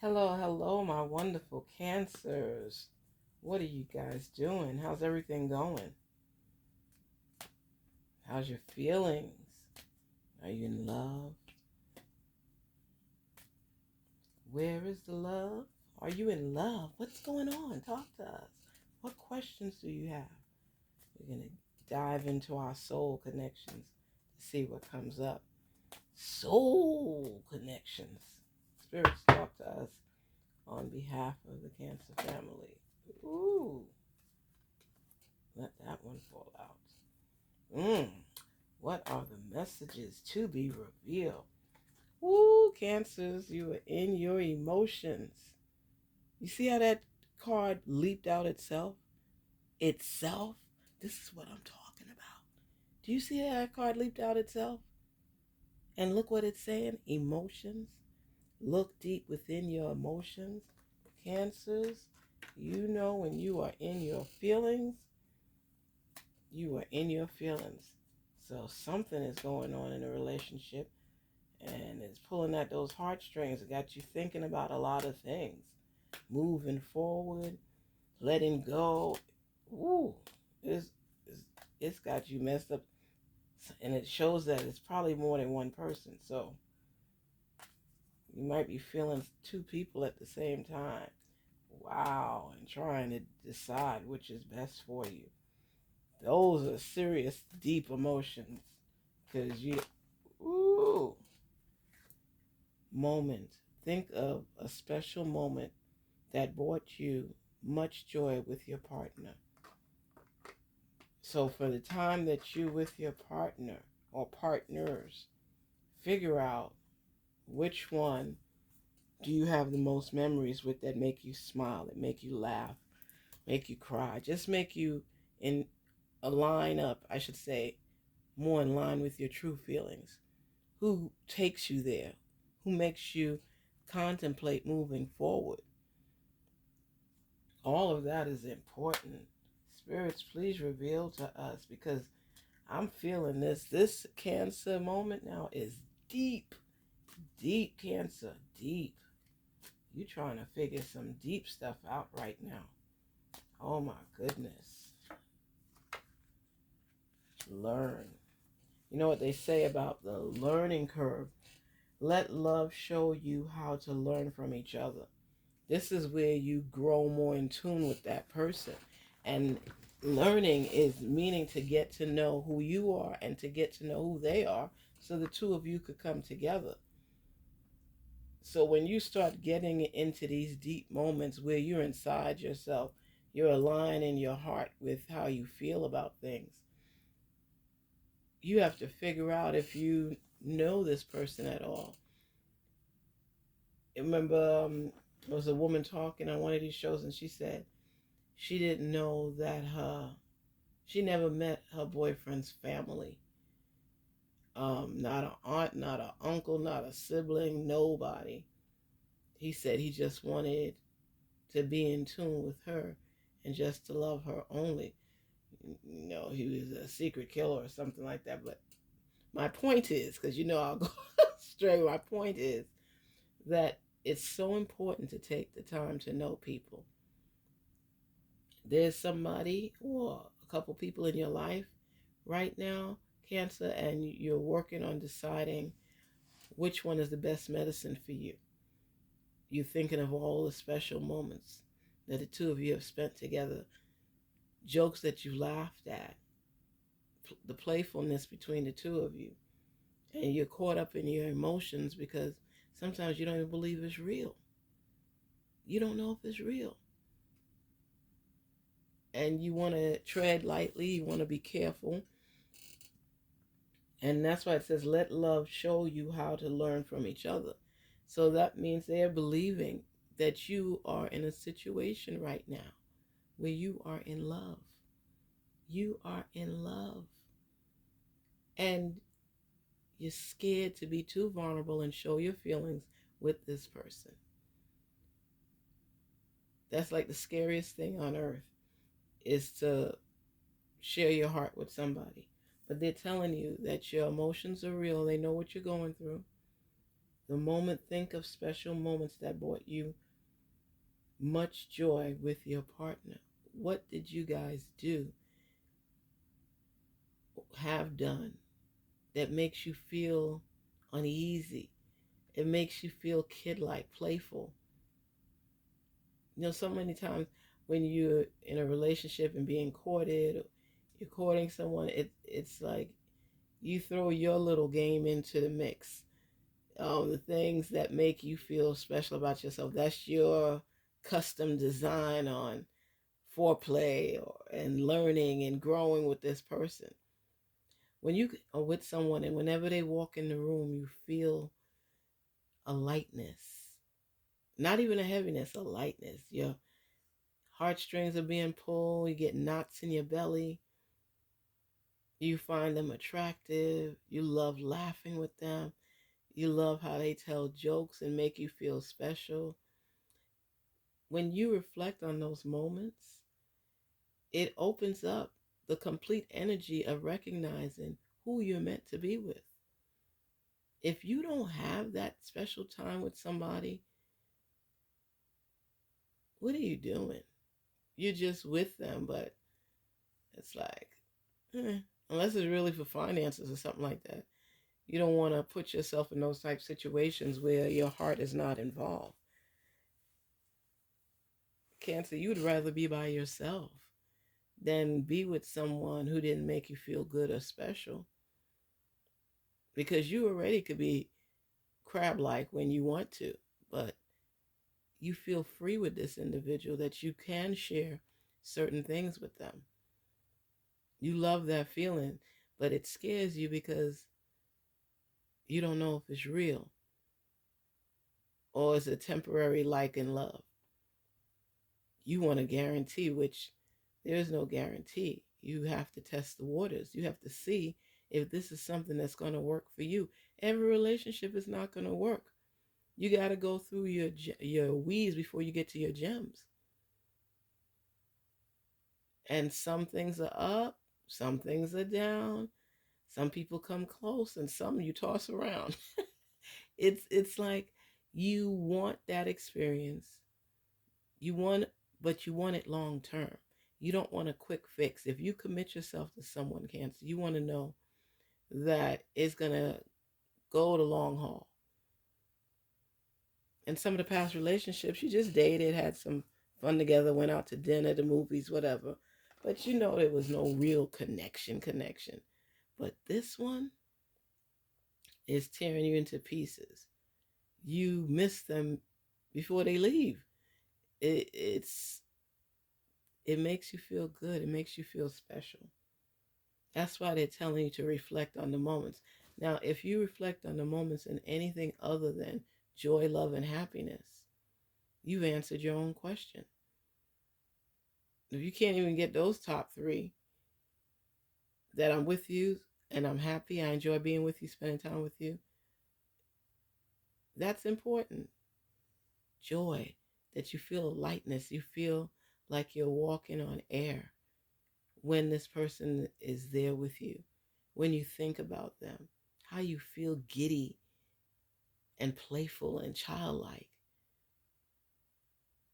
Hello, hello, my wonderful Cancers. What are you guys doing? How's everything going? How's your feelings? Are you in love? Where is the love? Are you in love? What's going on? Talk to us. What questions do you have? We're going to dive into our soul connections to see what comes up. Soul connections. Spirits, talk to us on behalf of the Cancer family. Ooh, let that one fall out. What are the messages to be revealed? Woo, Cancers, you are in your emotions. You see how that card leaped out itself? Itself? This is what I'm talking about. Do you see how that card leaped out itself? And look what it's saying, emotions. Look deep within your emotions. Cancers, you know when you are in your feelings, you are in your feelings. So something is going on in a relationship and it's pulling at those heartstrings. It got you thinking about a lot of things. Moving forward, letting go. Ooh, it's, it's got you messed up. And it shows that it's probably more than one person. So you might be feeling two people at the same time. Wow, and trying to decide which is best for you. Those are serious, deep emotions. Because ooh, moment. Think of a special moment that brought you much joy with your partner. So for the time that you with your partner or partners, figure out which one do you have the most memories with that make you smile, that make you laugh, make you cry, just make you in a line up, I should say, more in line with your true feelings. Who takes you there? Who makes you contemplate moving forward? All of that is important. Spirits, please reveal to us because I'm feeling this. This Cancer moment now is deep, deep Cancer, deep. You trying to figure some deep stuff out right now. Oh my goodness. Learn. You know what they say about the learning curve? Let love show you how to learn from each other. This is where you grow more in tune with that person. And learning is meaning to get to know who you are and to get to know who they are so the two of you could come together. So when you start getting into these deep moments where you're inside yourself, you're aligning your heart with how you feel about things. You have to figure out if you know this person at all. I remember there was a woman talking on one of these shows and she said she didn't know that she never met her boyfriend's family. Not an aunt, not an uncle, not a sibling, nobody. He said he just wanted to be in tune with her and just to love her only. He was a secret killer or something like that. But my point is, because I'll go straight, my point is that it's so important to take the time to know people. There's somebody or a couple people in your life right now, Cancer, and you're working on deciding which one is the best medicine for you. You're thinking of all the special moments that the two of you have spent together, jokes that you laughed at, the playfulness between the two of you. And you're caught up in your emotions because sometimes you don't even believe it's real. You don't know if it's real. And you want to tread lightly, you want to be careful. And that's why it says, let love show you how to learn from each other. So that means they're believing that you are in a situation right now where you are in love. You are in love. And you're scared to be too vulnerable and show your feelings with this person. That's like the scariest thing on earth, is to share your heart with somebody. But they're telling you that your emotions are real. They know what you're going through. The moment, think of special moments that brought you much joy with your partner. What did you guys do, have done, that makes you feel uneasy? It makes you feel kid-like, playful. So many times when you're in a relationship and being courted, or you're courting someone, it's like you throw your little game into the mix. The things that make you feel special about yourself, that's your custom design on foreplay and learning and growing with this person. When you are with someone and whenever they walk in the room, you feel a lightness, not even a heaviness, a lightness. Your heartstrings are being pulled, you get knots in your belly, you find them attractive, you love laughing with them, you love how they tell jokes and make you feel special. When you reflect on those moments, it opens up the complete energy of recognizing who you're meant to be with. If you don't have that special time with somebody, what are you doing? You're just with them, but it's like, eh, unless it's really for finances or something like that. You don't want to put yourself in those type situations where your heart is not involved. Cancer, you'd rather be by yourself than be with someone who didn't make you feel good or special, because you already could be crab-like when you want to, but you feel free with this individual that you can share certain things with them. You love that feeling, but it scares you because you don't know if it's real or it's a temporary like and love. You want a guarantee, which there is no guarantee. You have to test the waters. You have to see if this is something that's going to work for you. Every relationship is not going to work. You got to go through your weeds before you get to your gems. And some things are up, some things are down. Some people come close and some you toss around. It's like you want that experience. You want, but you want it long term. You don't want a quick fix. If you commit yourself to someone, Cancer, you want to know that it's going to go the long haul. In some of the past relationships, you just dated, had some fun together, went out to dinner, the movies, whatever. But there was no real connection. But this one is tearing you into pieces. You miss them before they leave. It's it makes you feel good. It makes you feel special. That's why they're telling you to reflect on the moments. Now, if you reflect on the moments in anything other than joy, love, and happiness, you've answered your own question. If you can't even get those top three, that I'm with you and I'm happy, I enjoy being with you, spending time with you, that's important. Joy, that you feel lightness, you feel like you're walking on air when this person is there with you, when you think about them, how you feel giddy and playful and childlike.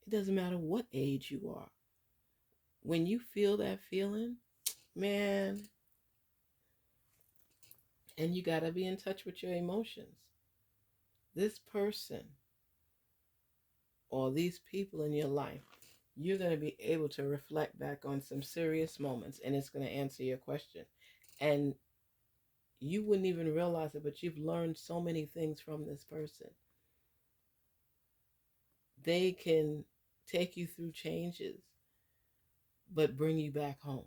It doesn't matter what age you are. When you feel that feeling, man, and you got to be in touch with your emotions. This person or these people in your life, you're going to be able to reflect back on some serious moments and it's going to answer your question. And you wouldn't even realize it, but you've learned so many things from this person. They can take you through changes, but bring you back home.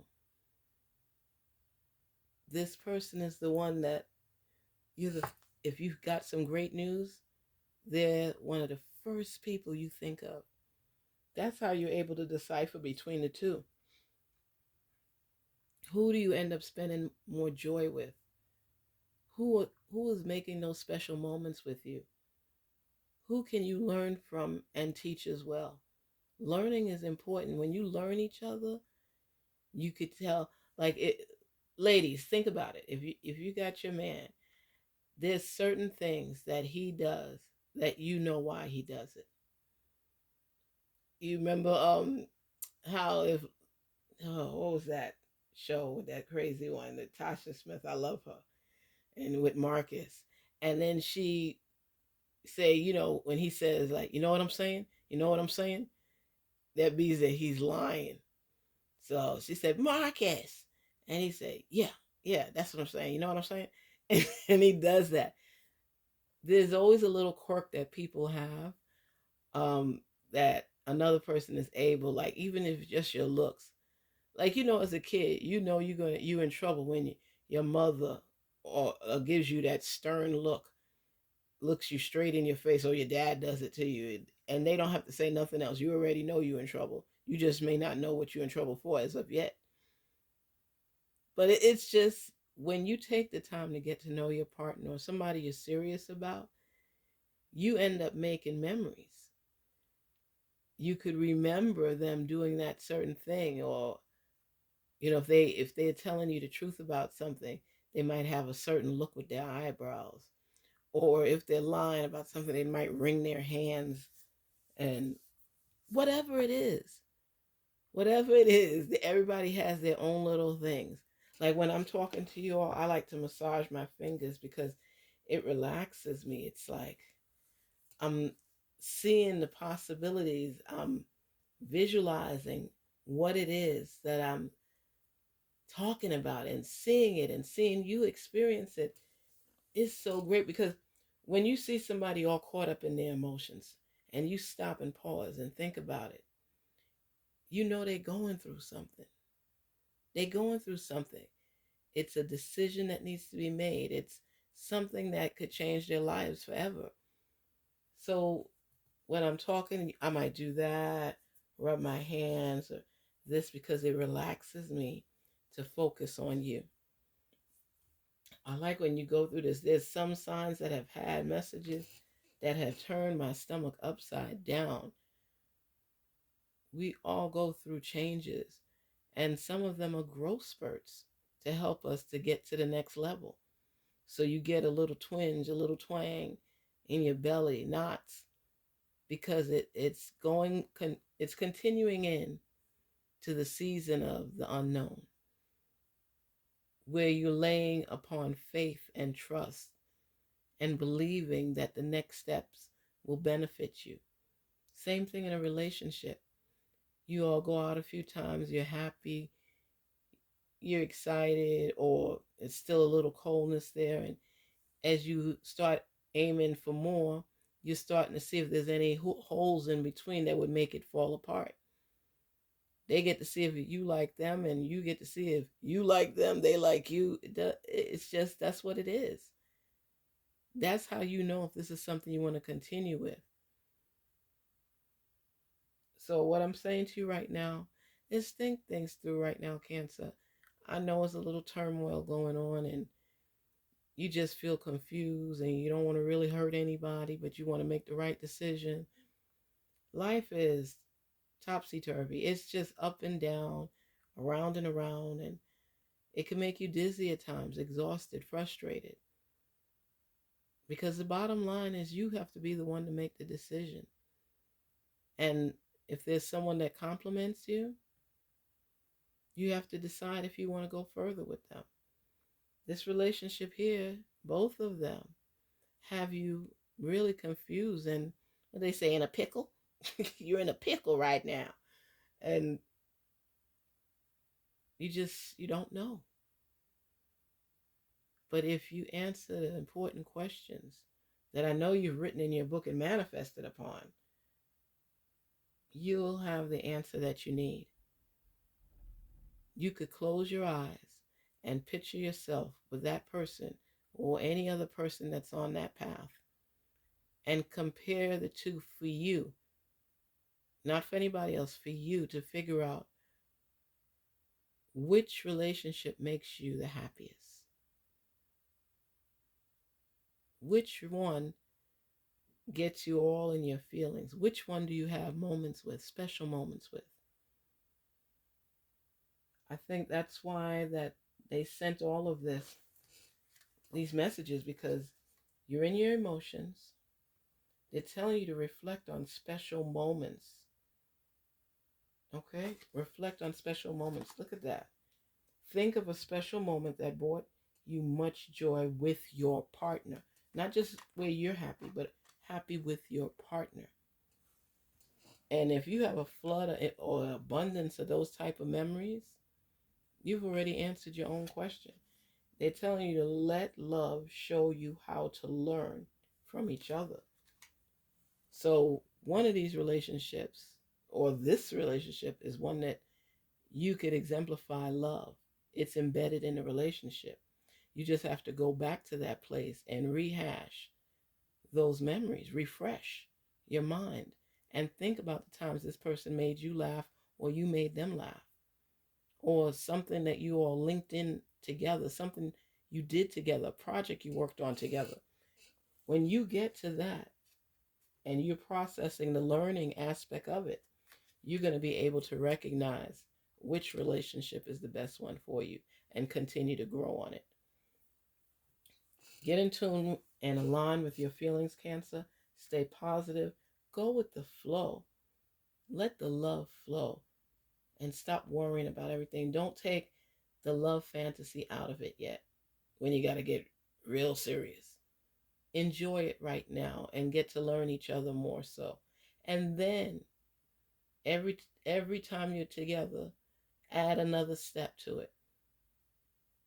This person is the one that if you've got some great news, they're one of the first people you think of. That's how you're able to decipher between the two. Who do you end up spending more joy with? Who is making those special moments with you? Who can you learn from and teach as well? Learning is important. When you learn each other, you could tell, like it, ladies, think about it. If you got your man There's certain things that he does that you know why he does it. You remember how if what was that show with that crazy one, that Tasha Smith, I love her, and with Marcus. And then she say, when he says like, you know what I'm saying? You know what I'm saying? That means that he's lying. So she said, Marcus. And he said, yeah, yeah, that's what I'm saying. You know what I'm saying? And he does that. There's always a little quirk that people have, that another person is able, like even if just your looks. Like, as a kid, you in trouble when your mother or gives you that stern look, looks you straight in your face, or your dad does it to you, and they don't have to say nothing else. You already know you're in trouble. You just may not know what you're in trouble for as of yet. But it's just when you take the time to get to know your partner or somebody you're serious about, you end up making memories. You could remember them doing that certain thing, or if they're telling you the truth about something, they might have a certain look with their eyebrows, or if they're lying about something, they might wring their hands, and whatever it is, everybody has their own little things. Like when I'm talking to you all, I like to massage my fingers because it relaxes me. It's like I'm seeing the possibilities. I'm visualizing what it is that I'm talking about, and seeing it and seeing you experience it is so great. Because when you see somebody all caught up in their emotions and you stop and pause and think about it, they're going through something. They're going through something. It's a decision that needs to be made. It's something that could change their lives forever. So when I'm talking, I might do that, rub my hands or this, because it relaxes me to focus on you. I like when you go through this. There's some signs that have had messages that have turned my stomach upside down. We all go through changes, and some of them are growth spurts to help us to get to the next level. So you get a little twinge, a little twang in your belly, knots, because it's continuing in to the season of the unknown, where you're laying upon faith and trust and believing that the next steps will benefit you. Same thing in a relationship. You all go out a few times, you're happy, you're excited, or it's still a little coldness there. And as you start aiming for more, you're starting to see if there's any holes in between that would make it fall apart. They get to see if you like them, and you get to see if you like them, they like you. It's just, that's what it is. That's how you know if this is something you want to continue with. So what I'm saying to you right now is think things through right now, Cancer. I know it's a little turmoil going on, and you just feel confused, and you don't want to really hurt anybody, but you want to make the right decision. Life is topsy-turvy. It's just up and down, around and around, and it can make you dizzy at times, exhausted, frustrated. Because the bottom line is you have to be the one to make the decision. And if there's someone that compliments you, you have to decide if you want to go further with them. This relationship here, both of them, have you really confused, and what they say, in a pickle? You're in a pickle right now. And you don't know. But if you answer the important questions that I know you've written in your book and manifested upon, you'll have the answer that you need. You could close your eyes and picture yourself with that person or any other person that's on that path, and compare the two for you, not for anybody else, for you to figure out which relationship makes you the happiest. Which one gets you all in your feelings? Which one do you have moments with, special moments with? I think that's why that they sent all of these messages, because You're in your emotions. They're telling you to reflect on special moments. Okay? Reflect on special moments. Look at that. Think of a special moment that brought you much joy with your partner. Not just where you're happy, but happy with your partner. And if you have a flood or abundance of those type of memories, you've already answered your own question. They're telling you to let love show you how to learn from each other. So one of these relationships, or this relationship, is one that you could exemplify love. It's embedded in the relationship. You just have to go back to that place and rehash those memories, refresh your mind, and think about the times this person made you laugh or you made them laugh, or something that you all linked in together, something you did together, a project you worked on together. When you get to that and you're processing the learning aspect of it, you're going to be able to recognize which relationship is the best one for you and continue to grow on it. Get in tune and align with your feelings, Cancer. Stay positive. Go with the flow. Let the love flow and stop worrying about everything. Don't take the love fantasy out of it yet when you got to get real serious. Enjoy it right now and get to learn each other more so. And then every time you're together, add another step to it.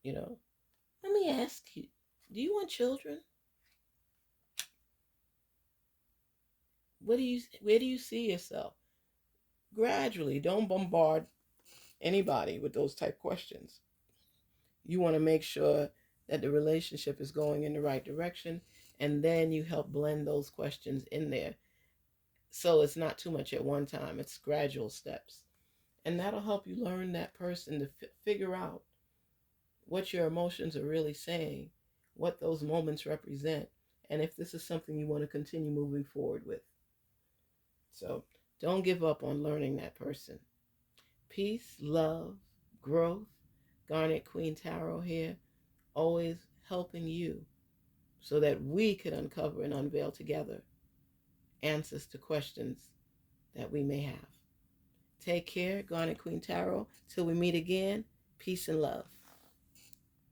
You know, let me ask you, do you want children? Where do you see yourself? Gradually, don't bombard anybody with those type questions. You want to make sure that the relationship is going in the right direction, and then you help blend those questions in there. So it's not too much at one time, it's gradual steps. And that'll help you learn that person to figure out what your emotions are really saying, what those moments represent, and if this is something you want to continue moving forward with. So don't give up on learning that person. Peace, love, growth. Garnet Queen Tarot here, always helping you so that we can uncover and unveil together answers to questions that we may have. Take care, Garnet Queen Tarot. Till we meet again, peace and love.